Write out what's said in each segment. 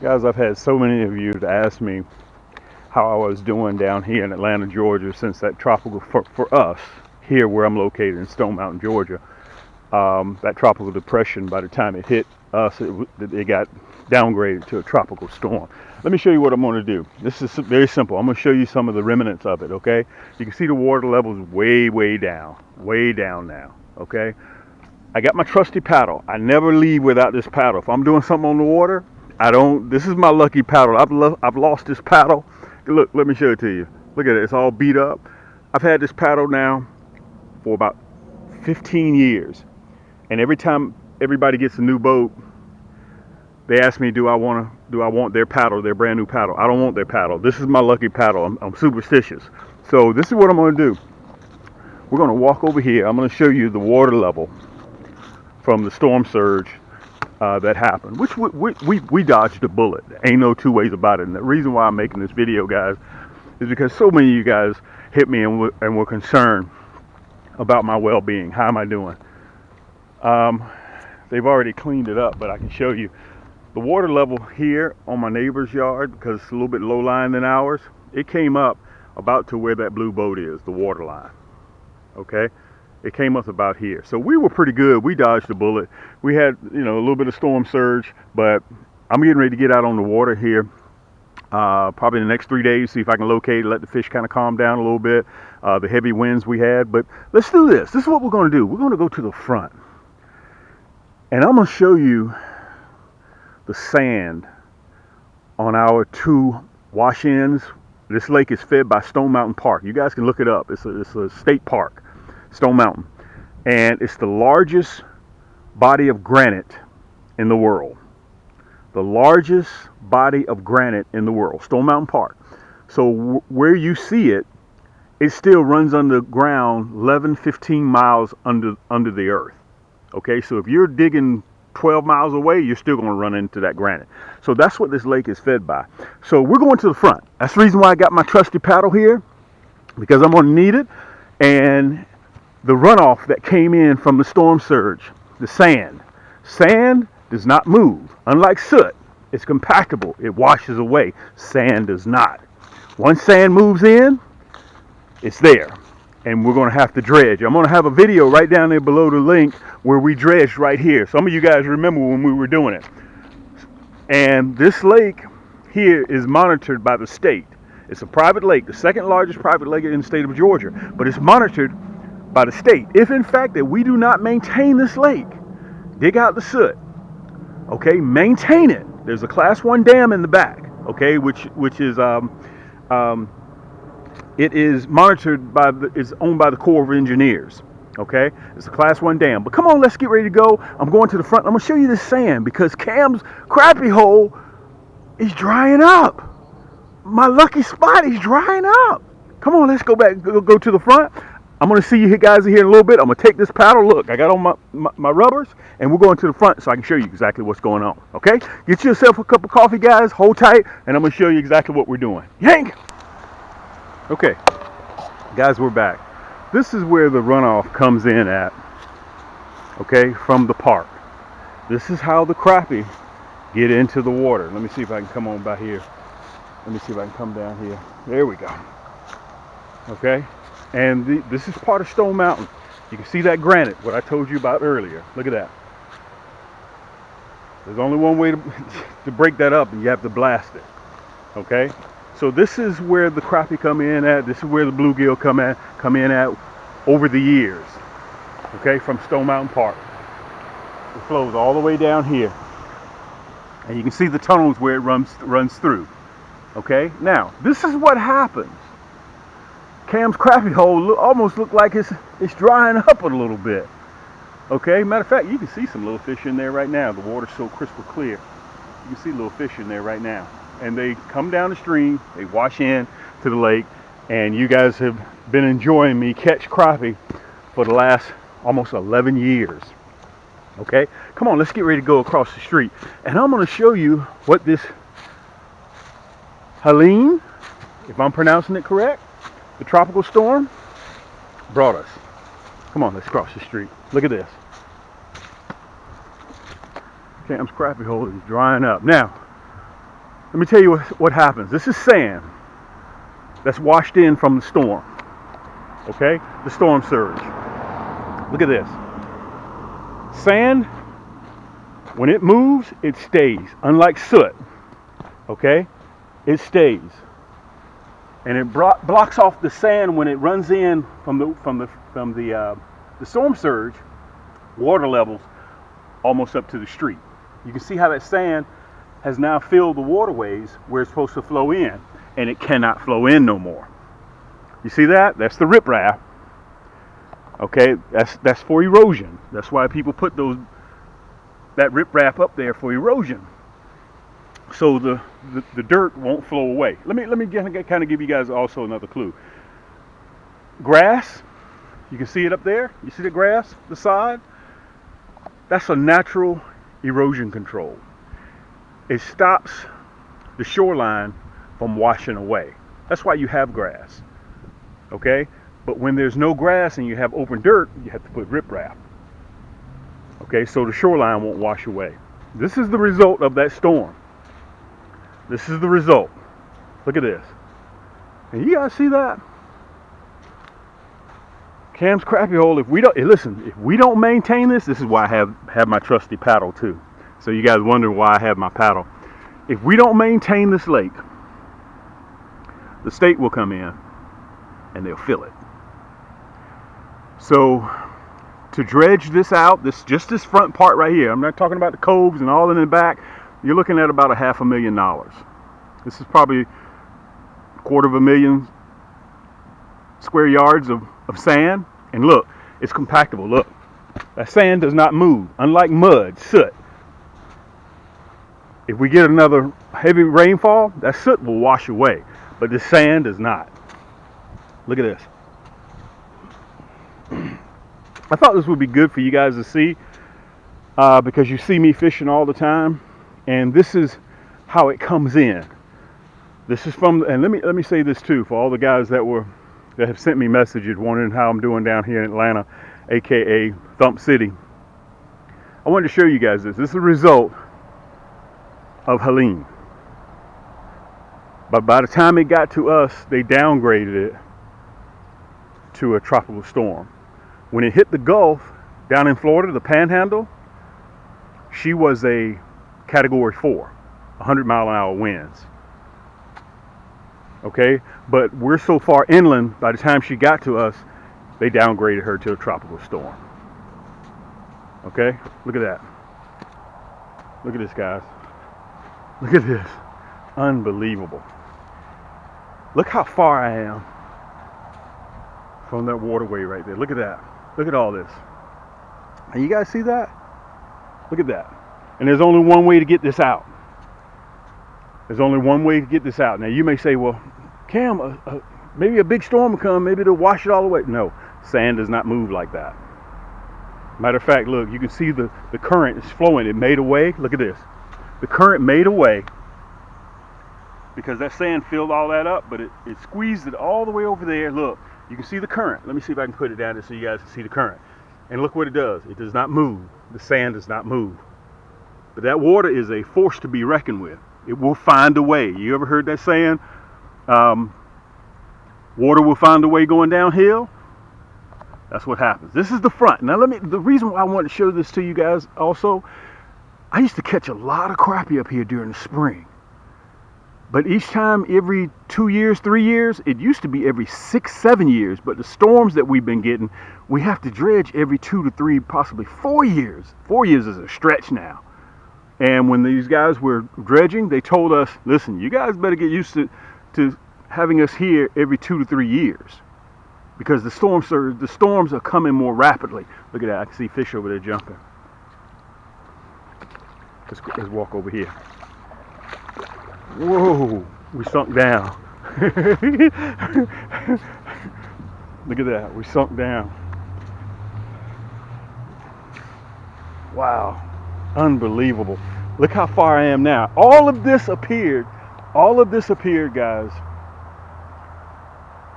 Guys, I've had so many of you to ask me how I was doing down here in Atlanta, Georgia, since that tropical, for us, here where I'm located in Stone Mountain, Georgia, that tropical depression, by the time it hit us, it got downgraded to a tropical storm. Let me show you what I'm going to do. This is very simple. I'm going to show you some of the remnants of it, okay? You can see the water levels way down now, okay? I got my trusty paddle. I never leave without this paddle. If I'm doing something on the water, I don't. This is my lucky paddle. I've lost this paddle. Look, let me show it to you. Look at it. It's all beat up. I've had this paddle now for about 15 years, and every time everybody gets a new boat, they ask me, do I want their paddle, their brand new paddle? I don't want their paddle. This is my lucky paddle. I'm superstitious. So this is what I'm going to do. We're going to walk over here. I'm going to show you the water level from the storm surge that happened, which we dodged a bullet. Ain't no two ways about it. And the reason why I'm making this video, guys, is because so many of you guys hit me and were concerned about my well-being. How am I doing? They've already cleaned it up, but I can show you the water level here on my neighbor's yard, because it's a little bit low lying than ours. It came up about to where that blue boat is, the water line. Okay. It came up about here. So we were pretty good. We dodged a bullet. We had, a little bit of storm surge, but I'm getting ready to get out on the water here probably in the next 3 days, see if I can locate it, let the fish kind of calm down a little bit, the heavy winds we had. But let's do this. This is what we're going to do. We're going to go to the front, and I'm going to show you the sand on our two wash-ins. This lake is fed by Stone Mountain Park. You guys can look it up. It's a state park. Stone Mountain, and it's the largest body of granite in the world. The largest body of granite in the world, Stone Mountain Park. So where you see it, it still runs underground 11, 15 miles under the earth. Okay, so if you're digging 12 miles away, you're still going to run into that granite. So that's what this lake is fed by. So we're going to the front. That's the reason why I got my trusty paddle here, because I'm going to need it. And the runoff that came in from the storm surge, the sand does not move. Unlike soot, it's compactable. It washes away. Sand does not. Once sand moves in, it's there. And we're going to have to dredge. I'm going to have a video right down there below the link where we dredged right here. Some of you guys remember when we were doing it. And this lake here is monitored by the state. It's a private lake, the second largest private lake in the state of Georgia. But it's monitored by the state. If in fact that we do not maintain this lake, dig out the soot, okay, maintain it. There's a class 1 dam in the back, okay, which is it is monitored by is owned by the Corps of Engineers, okay. It's a class 1 dam. But come on, let's get ready to go. I'm going to the front. I'm going to show you this sand, because Cam's crappie hole is drying up. My lucky spot is drying up. Come on, let's go back, go to the front. I'm going to see you guys here in a little bit. I'm going to take this paddle. Look, I got on my rubbers, and we're going to the front so I can show you exactly what's going on. Okay? Get yourself a cup of coffee, guys. Hold tight, and I'm going to show you exactly what we're doing. Yank! Okay. Guys, we're back. This is where the runoff comes in at, okay, from the park. This is how the crappie get into the water. Let me see if I can come on by here. Let me see if I can come down here. There we go. Okay? And this is part of Stone Mountain. You can see that granite, what I told you about earlier. Look at that. There's only one way to break that up, and you have to blast it. Okay? So this is where the crappie come in at. This is where the bluegill come in at over the years. Okay? From Stone Mountain Park. It flows all the way down here. And you can see the tunnels where it runs through. Okay? Now, this is what happens. Cam's crappie hole almost look like it's drying up a little bit. Okay, matter of fact, you can see some little fish in there right now. The water's so crystal clear. You can see little fish in there right now. And they come down the stream, they wash in to the lake, and you guys have been enjoying me catch crappie for the last almost 11 years. Okay, come on, let's get ready to go across the street. And I'm going to show you what this Helene, if I'm pronouncing it correct, the tropical storm brought us. Come on, let's cross the street. Look at this. Cam's crappie hole is drying up. Now, Let me tell you what happens. This is sand that's washed in from the storm. Okay? The storm surge. Look at this. Sand, when it moves, it stays. Unlike soot. Okay? It stays. And it blocks off the sand when it runs in from the storm surge. Water levels almost up to the street. You can see how that sand has now filled the waterways where it's supposed to flow in, and it cannot flow in no more. You see that? That's the riprap. Okay, that's for erosion. That's why people put that riprap up there for erosion, so the dirt won't flow away. Let me kind of give you guys also another clue. Grass, you can see it up there. You see the grass, the side? That's a natural erosion control. It stops the shoreline from washing away. That's why you have grass. Okay? But when there's no grass and you have open dirt, you have to put riprap. Okay, so the shoreline won't wash away. This is the result of that storm. This is the result. Look at this. And you guys see that? Cam's Crappie Hole, if we don't maintain this is why I have my trusty paddle too. So you guys wonder why I have my paddle. If we don't maintain this lake, the state will come in and they'll fill it. So to dredge this out, just this front part right here, I'm not talking about the coves and all in the back, you're looking at about $500,000. This is probably 250,000 square yards of sand. And look, it's compactable. Look, that sand does not move, unlike mud, soot. If we get another heavy rainfall, that soot will wash away, but the sand does not. Look at this. I thought this would be good for you guys to see, because you see me fishing all the time, and this is how it comes in. This is from, and let me say this too, for all the guys that have sent me messages wondering how I'm doing down here in Atlanta, aka Thump City. I wanted to show you guys this. This is a result of Helene. But by the time it got to us, they downgraded it to a tropical storm. When it hit the Gulf down in Florida, the Panhandle, she was a Category 4, 100-mile-an-hour winds. Okay, but we're so far inland, by the time she got to us, they downgraded her to a tropical storm. Okay, look at that. Look at this, guys. Look at this. Unbelievable. Look how far I am from that waterway right there. Look at that. Look at all this. And you guys see that? Look at that. And there's only one way to get this out. There's only one way to get this out. Now you may say, well, Cam, maybe a big storm will come, maybe it'll wash it all away. No, sand does not move like that. Matter of fact, look, you can see the current is flowing. It made a way. Look at this. The current made a way because that sand filled all that up, but it squeezed it all the way over there. Look, you can see the current. Let me see if I can put it down there so you guys can see the current. And look what it does. It does not move. The sand does not move. But that water is a force to be reckoned with. It will find a way. You ever heard that saying? Water will find a way going downhill. That's what happens. This is the front. Now the reason why I want to show this to you guys also, I used to catch a lot of crappie up here during the spring. But each time, every 2 years, 3 years, it used to be every 6, 7 years. But the storms that we've been getting, we have to dredge every 2 to 3, possibly 4 years. 4 years is a stretch now. And when these guys were dredging, they told us, listen, you guys better get used to having us here every 2 to 3 years. Because the storms are coming more rapidly. Look at that, I can see fish over there jumping. Let's walk over here. Whoa, we sunk down. Look at that, we sunk down. Wow, unbelievable. Look how far I am now. All of this appeared, guys,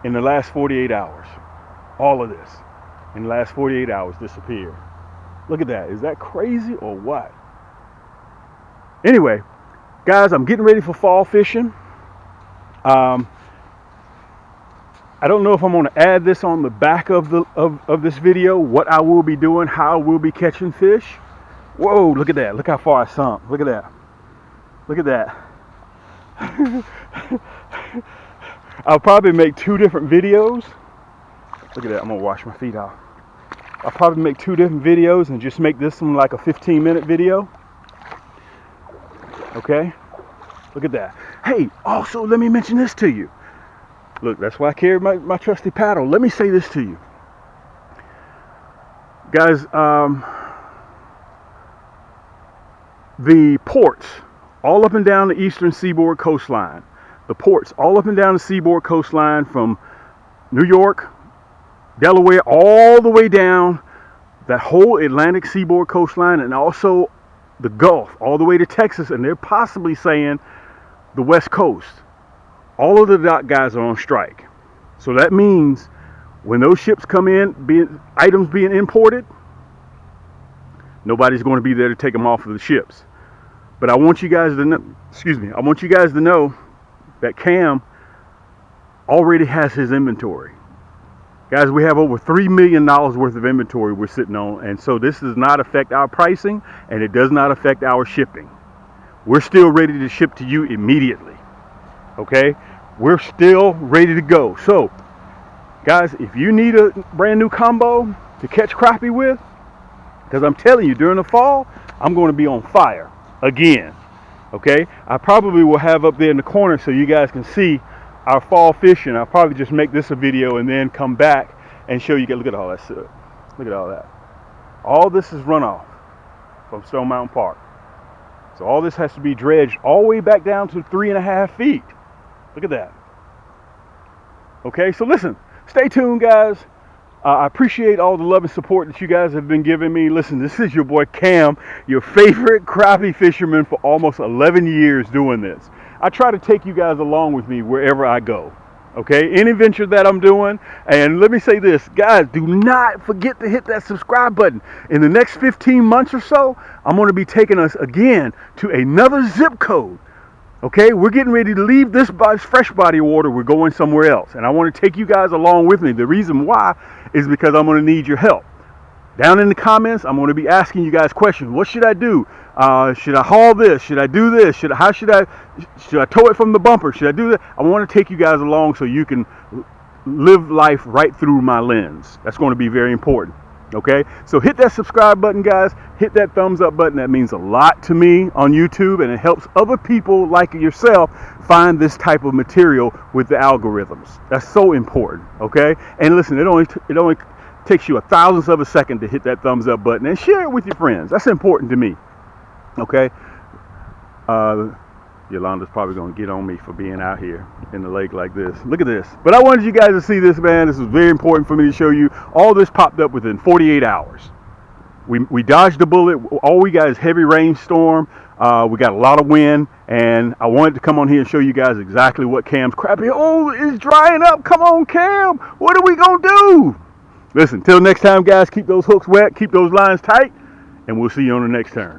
in the last 48 hours. All of this, in the last 48 hours, disappeared. Look at that, is that crazy or what? Anyway, Guys, I'm getting ready for fall fishing. I don't know if I'm going to add this on the back of this video, what I will be doing, how I will be catching fish. Whoa, look at that. Look how far I sunk. Look at that. Look at that. I'll probably make 2 different videos. Look at that. I'm going to wash my feet off. I'll probably make 2 different videos and just make this one like a 15-minute video. Okay? Look at that. Hey, also let me mention this to you. Look, that's why I carry my trusty paddle. Let me say this to you. Guys, the ports all up and down the eastern seaboard coastline, the ports all up and down the seaboard coastline from New York, Delaware, all the way down that whole Atlantic seaboard coastline, and also the Gulf all the way to Texas, and they're possibly saying the West Coast. All of the dock guys are on strike. So that means when those ships come in, items being imported, nobody's going to be there to take them off of the ships. But I want you guys to know, I want you guys to know that Cam already has his inventory. Guys, we have over $3 million worth of inventory we're sitting on, and so this does not affect our pricing, and it does not affect our shipping. We're still ready to ship to you immediately. Okay? We're still ready to go. So, guys, if you need a brand new combo to catch crappie with, because I'm telling you, during the fall, I'm going to be on fire again. Okay? I probably will have up there in the corner so you guys can see our fall fishing. I'll probably just make this a video and then come back and show you. Look at all that soot. Look at all that. All this is runoff from Stone Mountain Park. So all this has to be dredged all the way back down to 3.5 feet. Look at that. Okay, so listen, stay tuned, guys. I appreciate all the love and support that you guys have been giving me. Listen, this is your boy Cam, your favorite crappie fisherman for almost 11 years doing this. I try to take you guys along with me wherever I go. Okay, any venture that I'm doing. And let me say this, guys, do not forget to hit that subscribe button. In the next 15 months or so, I'm going to be taking us again to another zip code. Okay, we're getting ready to leave this fresh body of water. We're going somewhere else, and I want to take you guys along with me. The reason why is because I'm going to need your help. Down in the comments, I'm going to be asking you guys questions. What should I do? Should I haul this? Should I do this? Should I tow it from the bumper? Should I do that? I want to take you guys along so you can live life right through my lens. That's going to be very important. Okay, so hit that subscribe button, guys. Hit that thumbs up button. That means a lot to me on YouTube, and it helps other people like yourself find this type of material with the algorithms. That's so important. Okay, and listen, it only takes you a thousandth of a second to hit that thumbs up button and share it with your friends. That's important to me. Okay, Yolanda's probably going to get on me for being out here in the lake like this. Look at this. But I wanted you guys to see this, man. This was very important for me to show you. All this popped up within 48 hours. We dodged a bullet. All we got is heavy rainstorm. We got a lot of wind. And I wanted to come on here and show you guys exactly what Cam's crappie. Oh, it's drying up. Come on, Cam. What are we going to do? Listen, till next time, guys, keep those hooks wet. Keep those lines tight. And we'll see you on the next turn.